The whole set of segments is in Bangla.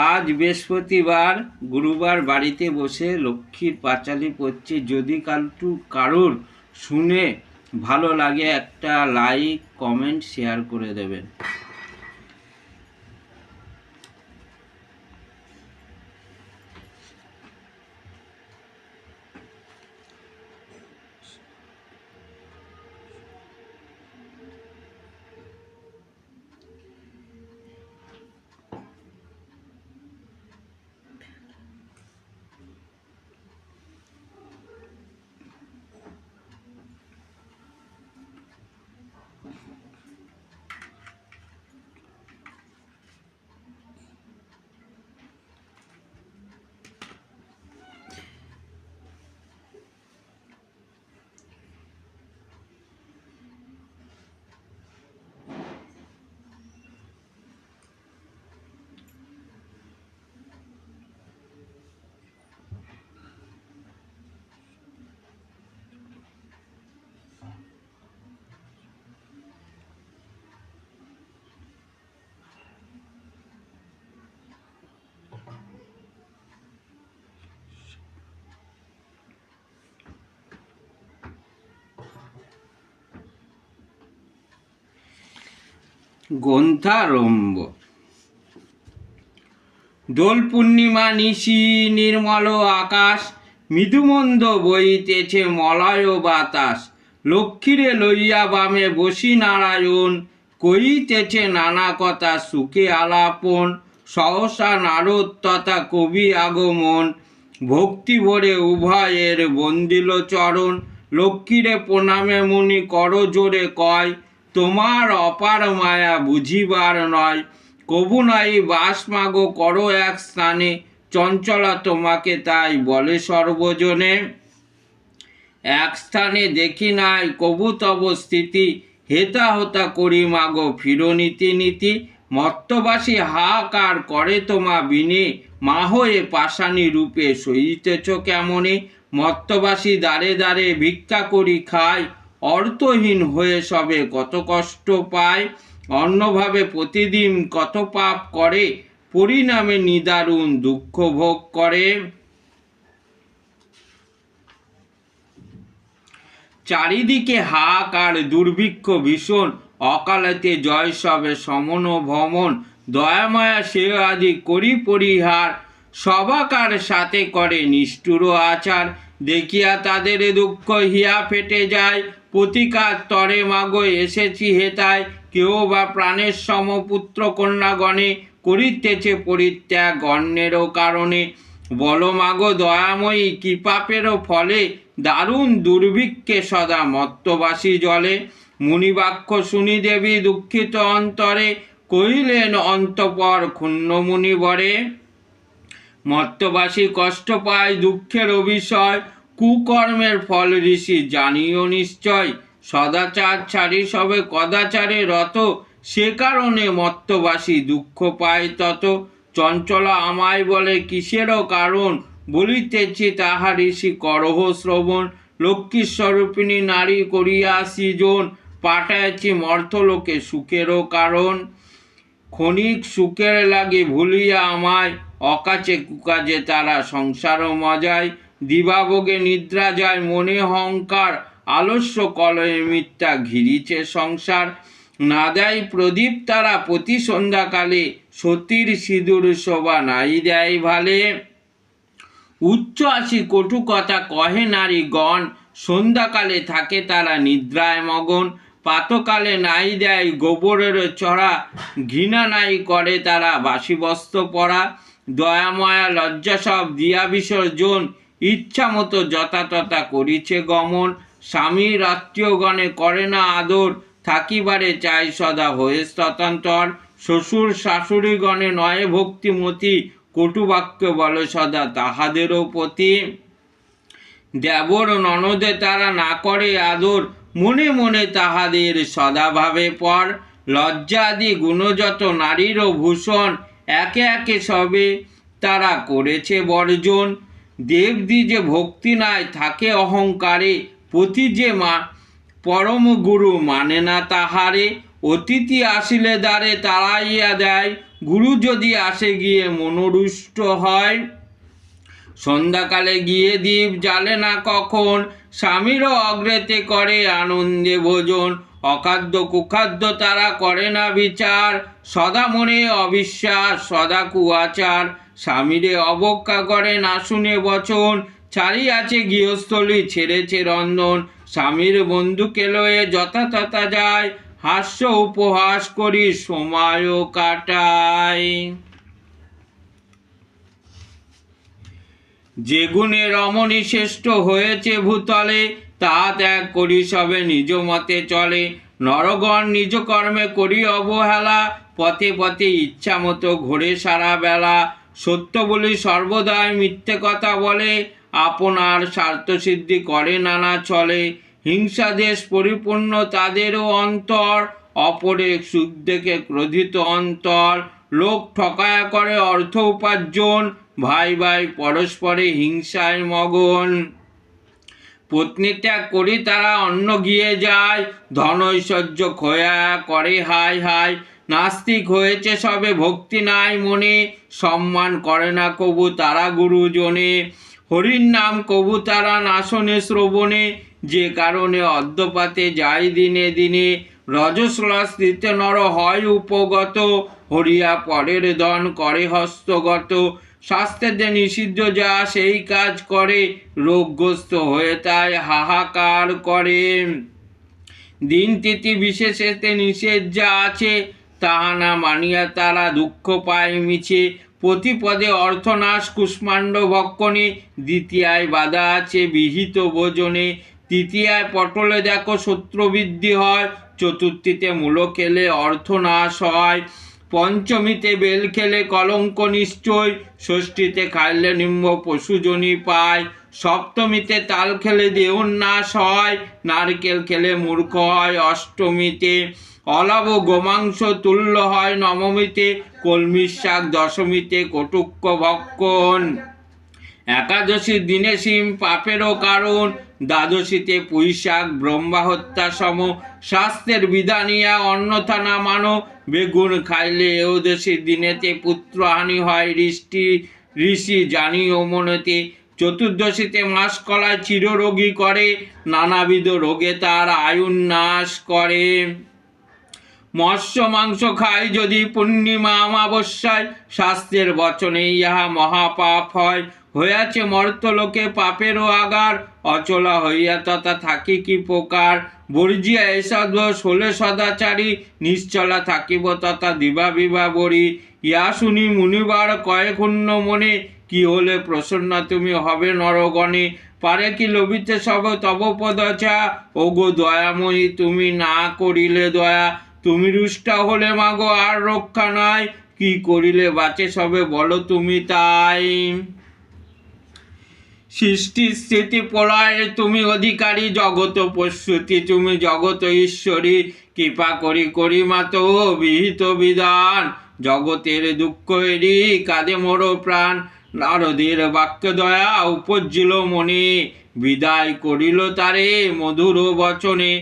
আজ বৃহস্পতিবার, গুরুবার বাড়িতে বসে লক্ষ্মীর পাঁচালি পড়ছি। যদি কারোর শুনে ভালো লাগে একটা লাইক, কমেন্ট, শেয়ার করে দেবেন। গ্রন্থারম্ভ। দোল পূর্ণিমা নিশি, নির্মল আকাশ, মৃদুমন্দ বইতেছে মলয় বাতাস। লক্ষ্মীরে লইয়া বামে বসি নারায়ণ, কইতেছে নানা কথা সুখে আলাপন। সহসা নারদ তথা কবি আগমন, ভক্তি ভরে উভয়ের বন্দিল চরণ। লক্ষ্মীরে প্রণামে মুনি কর জোরে কয়, তোমার অপার মায়া বুঝিবার নয়। কবু নাই বাস মাগো করো এক স্থানে, চঞ্চলা তোমাকে তাই বলে সর্বজনে। এক স্থানে দেখি নাই কবু তব স্থিতি, হেতা হতা করি মাগো ফিরো নীতি নীতি। মত্তবাসী হাহাকার করে তোমা বিনে, মা হয়ে পাষাণী রূপে সইতেছ কেমনে। মত্তবাসী দ্বারে দ্বারে ভিক্ষা করি খায়, অর্থহীন হয়ে সবে কত কষ্ট পায়। অন্যভাবে প্রতিদিন কত পাপ করে, পরিণামে নিদারুণ দুঃখ ভোগ করে। চারিদিকে হাহাকার দুর্ভিক্ষ ভীষণ, অকালেতে জয় সবে সমন ভ্রমণ। দয়ামায়া সে আদি করি পরিহার, সবাকার সাথে করে নিষ্ঠুর আচার। দেখিয়া তাদের দুঃখ হিয়া ফেটে যায়, প্রতিকার তরে মাগো এসেছি হেতায়। কেউ বা প্রাণের সমপুত্র কন্যাগণে, করিতেছে পরিত্যাগ অন্যেরও কারণে। বলো মাগো দয়াময়ী কি পাপেরও ফলে, দারুণ দুর্ভিক্ষে সদা মত্তবাসী জলে। মুনিবাক্য শুনি দেবী দুঃখিত অন্তরে, কহিলেন অন্তঃপর ক্ষুণ্ণ মুনিবরে। মত্তবাসী কষ্ট পায় দুঃখের অভিশয়, কুকর্মের ফল ঋষি জানিও নিশ্চয়। সদাচার ছাড়ি সবে কদাচারে রত, সে কারণে মত্তবাসী দুঃখ পায় তত। চঞ্চলা আমায় বলে কিসেরও কারণ, বলিতেছি তাহা ঋষি করহ শ্রবণ। লক্ষ্মী স্বরূপিণী নারী করিয়া সৃজন, পাঠাইছি মর্তলোকে সুখেরও কারণ। ক্ষণিক সুখের লাগে ভুলিয়া আমায়, অকাচে কুকাজে তারা সংসার মজায়। দিবাভোগে নিদ্রা যায় মনে অহংকার, আলস্য কলয়ে মিথ্যা ঘিরিছে সংসার। না দেয় প্রদীপ তারা প্রতি সন্ধ্যাকালে, সতীর সিঁদুর শোভা নাই দেয় ভালে। উচ্চ আসি কটু কথা কহে নারীগণ, সন্ধ্যাকালে থাকে তারা নিদ্রায় মগন। প্রাতকালে নাই দেয় গোবরের চড়া, ঘৃণা নাই করে তারা বাসি বস্ত্র পরা। দয়াময়া লজ্জা সব দিয়া বিসর্জন, ইচ্ছা মতো যথাতথা করিছে গমন। স্বামীর আত্মীয়গণে করে না আদর, থাকিবারে চাই সদা হয়ে স্বতন্ত্র। শ্বশুর শাশুড়িগণে নয় ভক্তিমতী, কটুবাক্য বলে সদা তাহাদেরও প্রতি। দেবর ননদে তারা না করে আদর, মনে মনে তাহাদের সদা ভাবে পর। লজ্জা আদি গুণযত নারীরও ভূষণ, একে একে সবে তারা করেছে বর্জন। দেবদ্বিজে ভক্তি নাই থাকে অহংকারে, পতি যে মা পরম গুরু মানে না তাহারে। অতিথি আসিলে দ্বারে তাড়াইয়া দেয়, গুরু যদি আসে গিয়ে মনোরুষ্ট হয়। সন্ধ্যাকালে গিয়ে দীপ জ্বালে না কখন, স্বামীরও অগ্রেতে করে আনন্দে ভোজন। অখাদ্য কুখাদ্য তারা করে না বিচার, সদা মনে অবিশ্বাস সদা কুয়াচার। স্বামীরে অবজ্ঞা করে না শুনে বচন, ছাড়িয়াছে গৃহস্থলী ছেড়েছে রন্ধন। স্বামীর বন্ধুকে লয়ে যথাতথা যায়, হাস্য উপহাস করি সময়ও কাটায়। যে গুণে রমণী শ্রেষ্ঠ হয়েছে ভূতলে, তা ত্যাগ করি সবে নিজ মতে চলে। নরগণ নিজ কর্মে করি অবহেলা, পথে পথে ইচ্ছা মতো ঘোরে সারা বেলা। সত্য বলি সর্বদাই মিথ্যে কথা বলে, আপনার স্বার্থসিদ্ধি করে নানা চলে। হিংসা দেশ পরিপূর্ণ তাদেরও অন্তর, অপরে সুখ দেখে ক্রোধিত অন্তর। লোক ঠকায়া করে অর্থ উপার্জন, ভাই ভাই পরস্পরে হিংসায় মগন। পত্নী ত্যাগ করি তারা অন্য গিয়ে যায়, ধন ঐশ্বর্য খোয়া করে হাই হাই। নাস্তিক হয়েছে সবে ভক্তি নাই মনে, সম্মান করে না কবু তারা গুরুজনে। হরির নাম কবু তারা নাশনে শ্রবণে, যে কারণে অদ্যপাতে যায় দিনে দিনে। রজস্রস্তিতে নর হয় উপগত, হরিয়া পরের ধন করে হস্তগত। শাস্ত্রে নিষিদ্ধ যা সেই কাজ করে, রোগগ্রস্ত হয়ে তাই হাহাকার করে। দিন তিথি বিশেষেতে নিষেধ যা আছে, তাহা না মানিয়া তারা দুঃখ পায় মিছে। প্রতিপদে অর্থনাশ কুষ্মাণ্ড ভক্ষণে, দ্বিতীয়ায় বাধা আছে বিহিত ভোজনে। তৃতীয়ায় পটলে দেখো শত্রুবৃদ্ধি হয়, চতুর্থীতে মূলো খেলে অর্থনাশ হয়। পঞ্চমীতে বেল খেলে কলঙ্ক নিশ্চয়, ষষ্ঠীতে খাইলে নিম্ব পশুজনী পায়। সপ্তমীতে তাল খেলে দেহোন্নাশ হয়, নারকেল খেলে মূর্খ হয় অষ্টমীতে। অলাভ গোমাংস তুল্য হয় নবমীতে, কলমির শাক দশমীতে কটুক্ষ ভক্ষণ। একাদশীর দিনে সিম পাপেরও কারণ, দ্বাদশীতে পুঁই শাক ব্রহ্মা হত্যা সম। শাস্ত্রের বিধানিয়া অন্যথা না মানো, বেগুন খাইলে একাদশীর দিনেতে পুত্রহানি হয় ঋষি জানিও মনেতে। চতুর্দশীতে মাসকলায় চিররোগী করে, নানাবিধ রোগে তার আয়ুর্নাশ করে। মৎস্য মাংস খাই যদি পূর্ণিমা অমাবস্যায়, শাস্ত্রের বচনে ইহা মহাপাপ হয়। হইয়াছে মর্তলোকে পাপেরও আগার, অচলা হইয়া তথা থাকি কি প্রকার। বর্জিয়া এসদোষ হলে সদাচারী, নিশ্চলা থাকিব তথা দিবা বিবা বরি। ইয়া শুনি মুনিবার কয়ে ক্ষুণ্ণ মনে, কি হলে প্রসন্ন তুমি হবে নরগণে। পারে কি লভিতে সব তব পদচা, ওগো দয়াময়ী তুমি না করিলে দয়া। তুমি রুষ্টা হলে মাগো আর রক্ষা নাই, কি করিলে বাঁচে সবে বলো তুমি তাই। সৃষ্টি স্থিতি প্রলয়ের তুমি অধিকারী, জগত পশুতি তুমি জগত ঈশ্বরী। কৃপা করি করি মাত বিহিত বিধান, জগতের দুঃখ এরি কাঁদে মোর প্রাণ। নারদের বাক্য দয়া উপজিল মনে, বিদায় করিল তারে মধুর বচনে।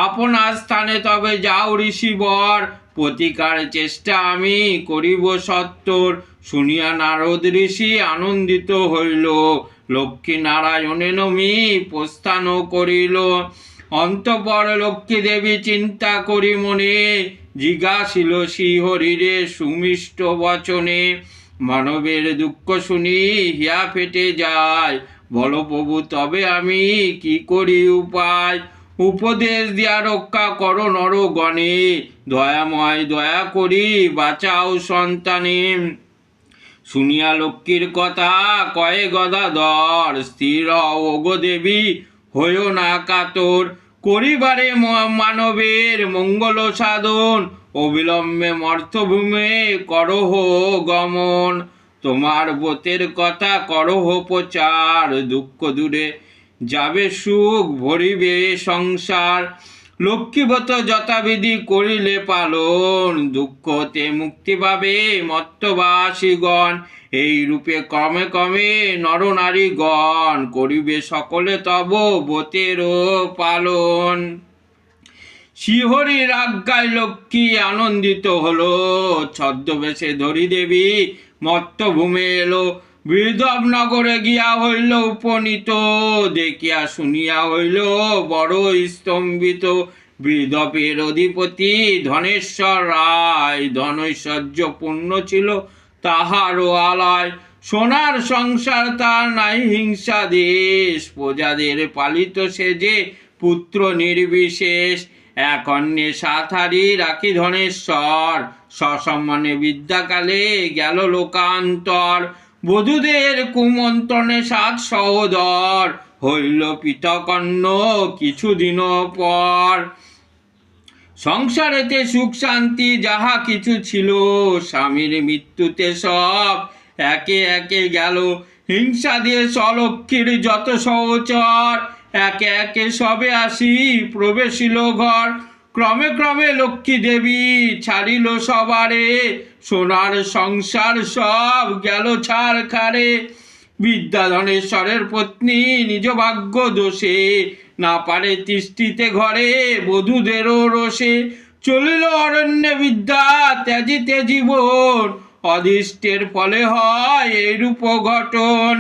আপনার স্থানে তবে যাও ঋষিবর, প্রতিকার চেষ্টা আমি করিব সত্তর। শুনিয়া নারদ ঋষি আনন্দিত হইল, লক্ষ্মী নারায়ণে নমি প্রস্থান করিল। অন্তঃপর লক্ষ্মী দেবী চিন্তা করি মনে, জিজ্ঞাসিল শ্রীহরিরে সুমিষ্ট বচনে। মানবের দুঃখ শুনি হিয়া ফেটে যায়, বল প্রভু তবে আমি কি করি উপায়। উপদেশ দিয়া রক্ষা করো নরগণে, দয়াময় দয়া করি বাঁচাও সন্তানে। শুনিয়া লক্ষ্মীর কথা কয়ে গদাধর, স্থির হও গো দেবী হইও না কাতর। করিবারে মানবের মঙ্গল সাধন, অবিলম্বে মর্তভূমে করহ গমন। তোমার ব্রতের কথা করহ প্রচার, দুঃখ দূরে যাবে সুখ ভরিবে সংসার। লক্ষ্মীব্রত যথাবিধি করিলে পালন, দুঃখ হতে মুক্তি পাবে মর্ত্যবাসীগণ। এই রূপে ক্রমে ক্রমে নরনারীগণ, করিবে সকলে তব ব্রতেরও পালন। শিহরির আজ্ঞায় লক্ষ্মী আনন্দিত হলো, ছদ্মবেশে ধরি দেবী মত্তভূমে এলো। বৃদ্ধব নগরে গিয়া হইল উপনীত, দেখিয়া শুনিয়া হইল বড় স্তম্ভিত। বৃদ্ধপের অধিপতি ধনেশ্বর রায়, ধনৈশ্বর্য পূর্ণ ছিল তাহারও আলয়। সোনার সংসার তার নাই হিংসা দেশ, প্রজাদের পালিত সে যে পুত্র নির্বিশেষ। এক অন্যে সাতহারি রাখি ধনেশ্বর, সসম্মানে বিদ্যাকালে গেল লোকান্তর। বধূদের কুমন্ত্রণে সাত সহোদর, হইল পিতকর্ণ কিছুদিন পর। সংসারেতে সুখ শান্তি যাহা কিছু ছিল, স্বামীর মৃত্যুতে সব একে একে গেল। হিংসা দিয়ে অলক্ষ্মীর যত সহচর, একে একে সবে আসি প্রবেশিল ঘর। ক্রমে ক্রমে লক্ষ্মী দেবী ছাড়িল সবারে, সোনার সংসার সব গেল ছারখারে। বিদ্যাধনেশ্বরের পত্নী নিজ ভাগ্য দোষে, না পারে তিষ্ঠিতে ঘরে বধূদেরও রোষে। চলিল অরণ্যে বিদ্যা ত্যাজিতে জীবন, অদৃষ্টের ফলে হয় এইরূপ ঘটন।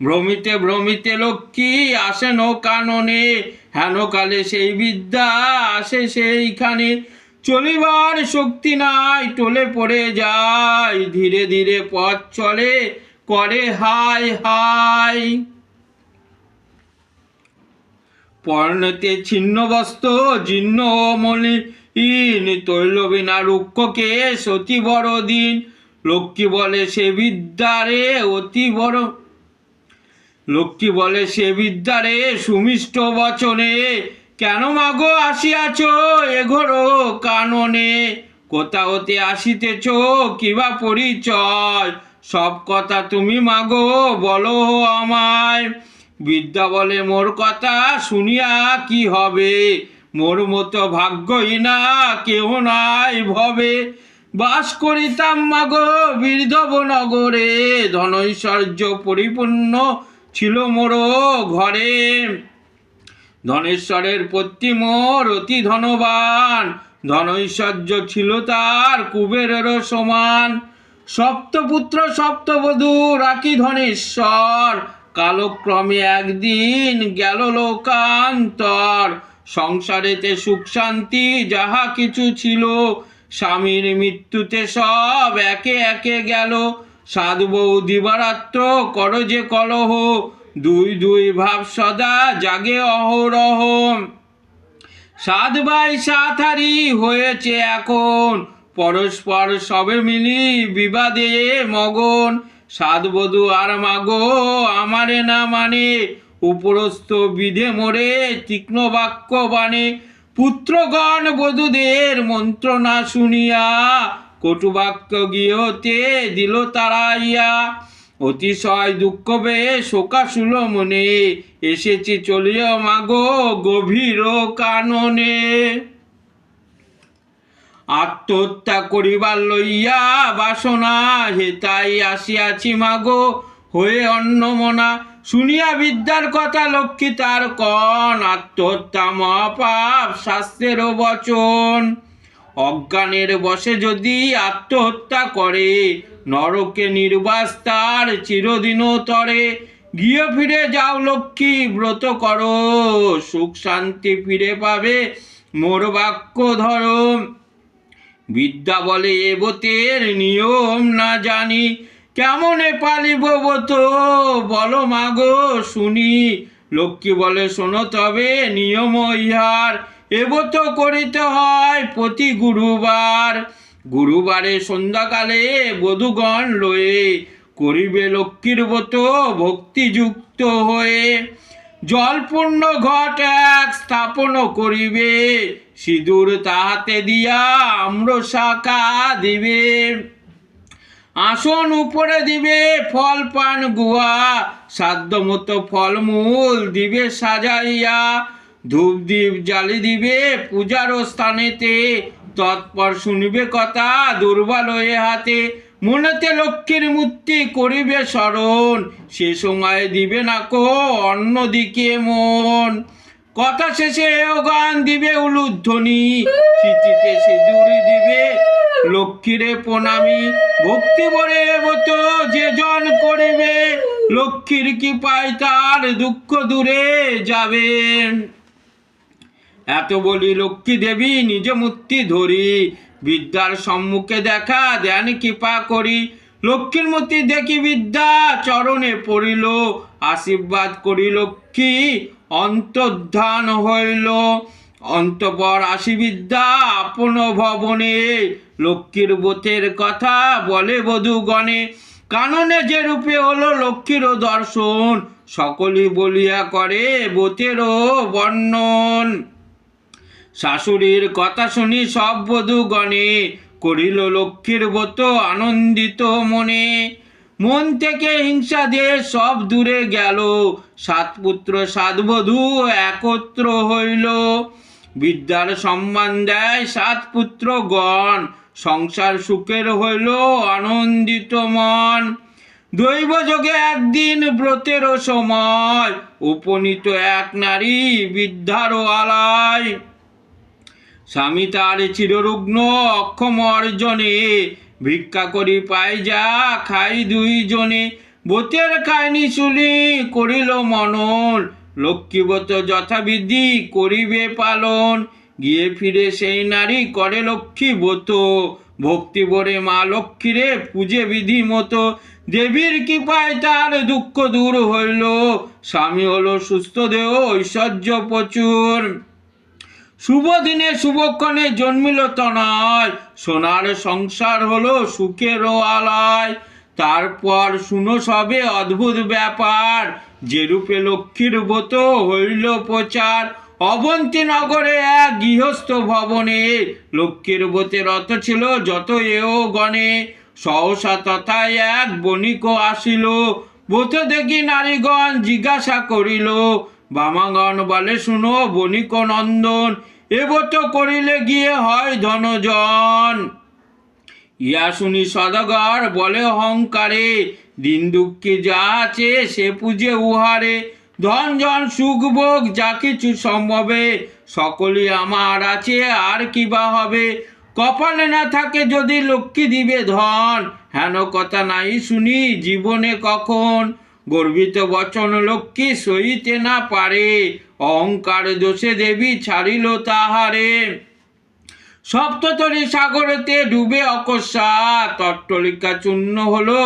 ভ্রমিতে ভ্রমিতে লক্ষ্মী আসেন কাননে, হেনকালে সেই বিদ্যা আসে সেইখানে। চলিবার শক্তি নাই টলে পড়ে যায়, ধীরে ধীরে পথ চলে করে হাই হাই। পর্ণতে ছিন্ন বস্ত্র জীর্ণ মলিন, তৈলবিনা রুক্ষকে অতি বড় দিন। লক্ষ্মী বলে সে বিদ্যারে অতি বড়, লক্ষ্মী বলে সে বিদ্যারে সুমিষ্ট বচনে, কেন মাগো আসিয়াছ এঘোর কাননে? কোথা হতে আসিতেছ কিবা পরিচয়, সব কথা তুমি মাগো বলো আমায়। বিদ্যা বলে মোর কথা শুনিয়া কি হবে, মোর মতো ভাগ্যহীনা কেহ নাই ভবে। বাস করিতাম মাগো বৃদ্ধব নগরে, ধনৈশ্বর্য পরিপূর্ণ ছিল মোর ঘরে। ধনেশ্বরের পত্নী মোর অতি ধনবান, ধনৈশ্বর্য ছিল তার কুবেরের সমান। সপ্তপুত্র সপ্তবধূ রাখি ধনেশ্বর, কালক্রমে একদিন গেল লোকান্তর। সংসারেতে সুখ শান্তি যাহা কিছু ছিল, স্বামীর মৃত্যুতে সব একে একে গেল। সাধু বউ দিবারাত্র করো যে কলহ, দুই দুই ভাব সদা জাগে অহরহ। সাত ভাই সাতহারি হয়েছে এখন, পরস্পর সবে মিলি বিবাদে মগন। সাত বধূ আর মাগো আমারে না মানে, উপরস্থ বিধে মোরে তীক্ষ্ণ বাক্য বাণে। পুত্রগণ বধূদের মন্ত্রণা শুনিয়া, কটুবাক্য গৃহতে দিল তাড়াইয়া। অতিশয় দুঃখ পেয়ে শোকাশুল মনে, এসেছি চলিয়া মাগো গভীর কাননে। আত্মহত্যা করিবার লইয়া বাসনা, হেতাই আসিয়াছি মাগো হয়ে অন্নমনা। শুনিয়া বিদ্যার কথা লক্ষ্মী তার কন, আত্মহত্যা মহাপাপ শাস্ত্রেরও বচন। অজ্ঞানের বশে যদি আত্মহত্যা করে, নরকে নির্বাস তার চিরদিন তরে। গৃহ ফিরে যাও লক্ষ্মী ব্রত করো, সুখ শান্তি ফিরে পাবে মোর বাক্য ধরো। বিদ্যা বলে এ ব্রতের নিয়ম না জানি, কেমনে পালিব ব্রত বলো মাগো শুনি। লক্ষ্মী বলে শোনো তবে নিয়ম ইহার, এ ব্রত করিতে হয় প্রতি গুরুবার। গুরুবারে সন্ধ্যাকালে বধূগণ লয়ে, করিবে লক্ষ্মীর ব্রত ভক্তিযুক্ত হয়ে। জলপূর্ণ ঘট এক স্থাপন করিবে, সিঁদুর তাহাতে দিয়া আম্র শাখা দিবে। আসন উপরে দিবে ফল পান গুয়া, সাধ্য মতো ফলমূল দিবে সাজাইয়া। ধূপ দ্বীপ জ্বালি দিবে পূজার স্থানেতে, তৎপর শুনিবে কথা দুর্বল হয়ে হাতে। মনেতে লক্ষ্মীর মূর্তি করিবে স্মরণ, সে সময় দিবে না কো অন্যদিকে মন। কথা শেষে এও গান দিবে উলুধ্বনি, স্মৃতিতে সিঁদুর দিবে লক্ষ্মীরে প্রণামী। ভক্তি ভরে ব্রত যে জন করিবে, লক্ষ্মীর কৃপায় তার দুঃখ দূরে যাবে। এত বলি লক্ষ্মী দেবী নিজ মূর্তি ধরি, বিদ্যার সম্মুখে দেখা দেন কৃপা করি। লক্ষ্মীর মূর্তি দেখি বিদ্যা চরণে পড়িল, আশীর্বাদ করি লক্ষ্মী অন্তর্ধান হইল। অন্তঃপর আসি বিদ্যা আপন ভবনে, লক্ষ্মীর ব্রতের কথা বলে বধূগণে। কাননে যে রূপে হলো লক্ষ্মীরও দর্শন, সকলই বলিয়া করে ব্রতেরও বর্ণন। শাশুড়ির কথা শুনি সব বধূগণে, করিল লক্ষ্মীর ব্রত আনন্দিত মনে। মন থেকে হিংসা দিয়ে সব দূরে গেল, সাত পুত্র সাত বধূ একত্র হইল। বিদ্যার সম্মান দেয় সাত পুত্রগণ, সংসার সুখের হইল আনন্দিত মন। দৈব যোগে একদিন ব্রতেরও সময়, উপনীত এক নারী বিদ্যারও আলায়। স্বামী তার চিররুগ্ন অক্ষম অর্জনে, ভিক্ষা করি পাই যা খাই দুইজনে। ব্রতের কাহিনী শুনি করিল মনন, লক্ষ্মীব্রত যথাবিধি করিবে পালন। গিয়ে ফিরে সেই নারী করে লক্ষ্মী ব্রত, ভক্তি ভরে মা লক্ষ্মীরে পূজে বিধি মতো। দেবীর কৃপায় তার দুঃখ দূর হইল, স্বামী হলো সুস্থ দেহ ঐশ্বর্য প্রচুর। শুভ দিনে শুভক্ষণে জন্মিল তনয়, সোনার সংসার হলো সুখেরও আলয়। তারপর শুনো সবে অদ্ভুত ব্যাপার, যেরূপে লক্ষ্মীর ব্রত হইল প্রচার। অবন্তী নগরে এক গৃহস্থ ভবনে, লক্ষ্মীর ব্রতে রত ছিল যত এও গণে। সহসা তথায় এক বণিক আসিল, ব্রত দেখি নারীগণ জিজ্ঞাসা করিল। বামাগণ বলে শুনো বণিক নন্দন, এ ব্রত করিলে গিয়ে হয় ধনজন। ইয়া শুনি সদাগর বলে অহংকারে, দিন দুঃখী যা আছে সে পূজে উহারে। ধন জন সুখ ভোগ যা কিছু সম্ভবে, সকলই আমার আছে আর কি বা হবে। কপালে না থাকে যদি লক্ষ্মী দিবে ধন, হেন কথা নাই শুনি জীবনে কখন। গর্বিত বচন লক্ষ্মী সইতে না পারে, অহংকার দোষে দেবী ছাড়িল তাহারে। সপ্ততরী সাগরেতে ডুবে অকস্মাৎ, তট্টলিকা চূর্ণ হলো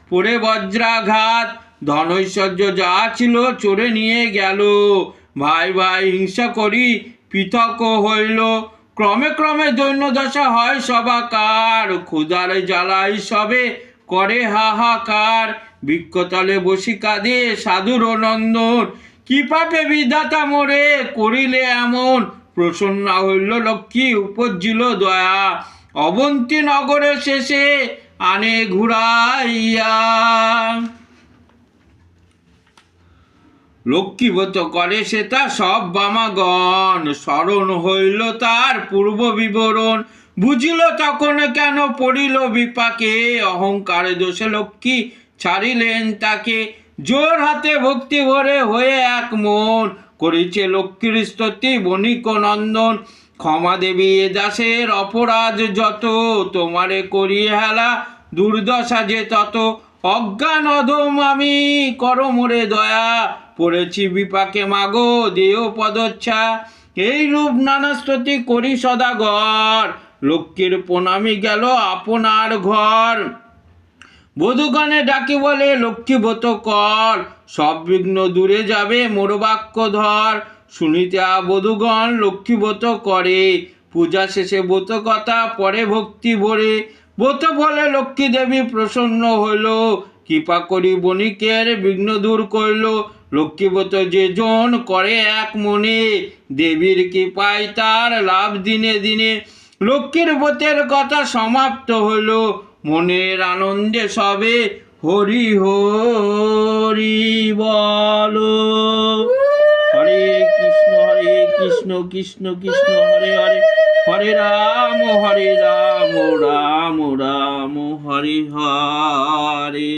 পড়ে বজ্রাঘাত। ধন ঐশ্বর্য যা ছিল চোরে নিয়ে গেল, ভাই ভাই হিংসা করি পৃথক হইল। ক্রমে ক্রমে দৈন্যদশা হয় সবাকার, ক্ষুধার জ্বালাই সবে করে হাহাকার। বৃক্ষতলে বসি কাঁদে সাধুর নন্দন, কি পাপে বিধাতা মোরে করিলে এমন। প্রসন্ন হইল লক্ষ্মী উপজিল দয়া, অবন্তী নগরে শেষে আনে ঘুরাইয়া। লক্ষ্মীব্রত করে সেটা সব বামাগণ, স্মরণ হইল তার পূর্ব বিবরণ। বুঝিল তখন কেন পড়িল বিপাকে, অহংকার দোষে লক্ষ্মী ছাড়িলেন তাকে। জোর হাতে ভক্তি ভরে হয়ে এক মন, করেছে লক্ষ্মীর স্তুতি বণিক নন্দন। ক্ষমা দেবী এ দাসের অপরাধ যত, তোমারে করি হেলা দুর্দশা যে তত। অজ্ঞান অধম আমি কর মোরে দয়া, পড়েছি বিপাকে মাগো দেও পদচ্ছা। এই রূপ নানা স্তুতি করি সদাগর, লক্ষ্মীর প্রণামী গেল আপনার ঘর। বধূগণে ডাকি বলে লক্ষ্মী ব্রত কর, সব বিঘ্ন দূরে যাবে মোর বাক্য ধর। শুনিতে বধূগণ লক্ষ্মী ব্রত করে, পূজা শেষে ব্রত কথা পরে ভক্তি ভরে। ব্রত ফলে লক্ষ্মী দেবী প্রসন্ন হইল, কৃপা করি বণিকের বিঘ্ন দূর করিল। লক্ষ্মী ব্রত যে জন করে এক মনে, দেবীর কৃপায় তার লাভ দিনে দিনে। লক্ষ্মীর ব্রতের কথা সমাপ্ত হইল, মনের আনন্দে সবে হরি হরি বলো। হরে কৃষ্ণ কৃষ্ণ কৃষ্ণ হরে হরে, হরে রাম রাম রাম হরে হরে।